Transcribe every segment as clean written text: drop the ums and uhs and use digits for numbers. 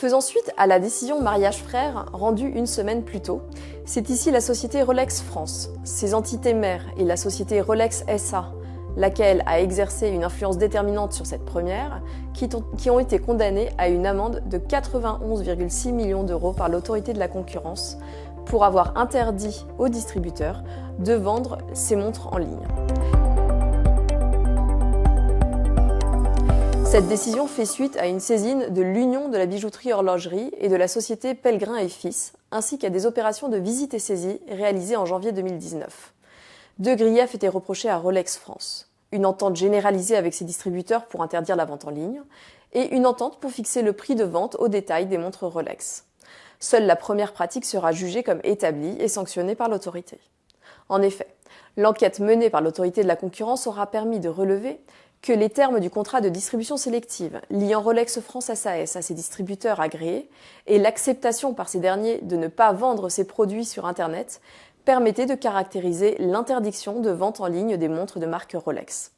Faisant suite à la décision Mariage Frères rendue une semaine plus tôt, c'est ici la société Rolex France, ses entités mères et la société Rolex SA, laquelle a exercé une influence déterminante sur cette première, qui ont été condamnées à une amende de 91,6 millions d'euros par l'autorité de la concurrence pour avoir interdit aux distributeurs de vendre ces montres en ligne. Cette décision fait suite à une saisine de l'Union de la bijouterie horlogerie et de la société Pellegrin et Fils, ainsi qu'à des opérations de visite et saisie réalisées en janvier 2019. Deux griefs étaient reprochés à Rolex France. Une entente généralisée avec ses distributeurs pour interdire la vente en ligne et une entente pour fixer le prix de vente au détail des montres Rolex. Seule la première pratique sera jugée comme établie et sanctionnée par l'autorité. En effet, l'enquête menée par l'autorité de la concurrence aura permis de relever que les termes du contrat de distribution sélective liant Rolex France SAS à ses distributeurs agréés et l'acceptation par ces derniers de ne pas vendre ces produits sur Internet permettaient de caractériser l'interdiction de vente en ligne des montres de marque Rolex.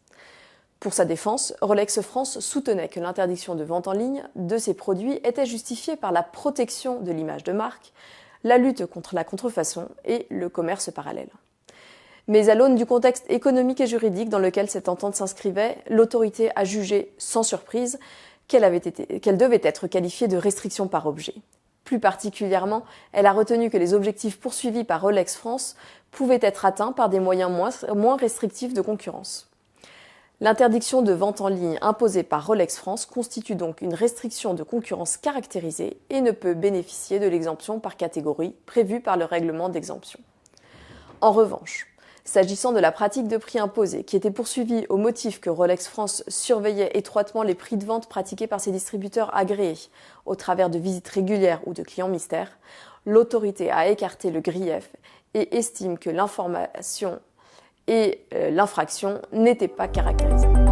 Pour sa défense, Rolex France soutenait que l'interdiction de vente en ligne de ces produits était justifiée par la protection de l'image de marque, la lutte contre la contrefaçon et le commerce parallèle. Mais à l'aune du contexte économique et juridique dans lequel cette entente s'inscrivait, l'autorité a jugé, sans surprise, qu'elle devait être qualifiée de restriction par objet. Plus particulièrement, elle a retenu que les objectifs poursuivis par Rolex France pouvaient être atteints par des moyens moins restrictifs de concurrence. L'interdiction de vente en ligne imposée par Rolex France constitue donc une restriction de concurrence caractérisée et ne peut bénéficier de l'exemption par catégorie prévue par le règlement d'exemption. En revanche, s'agissant de la pratique de prix imposé, qui était poursuivie au motif que Rolex France surveillait étroitement les prix de vente pratiqués par ses distributeurs agréés au travers de visites régulières ou de clients mystères, l'autorité a écarté le grief et estime que l'information et l'infraction n'étaient pas caractérisées.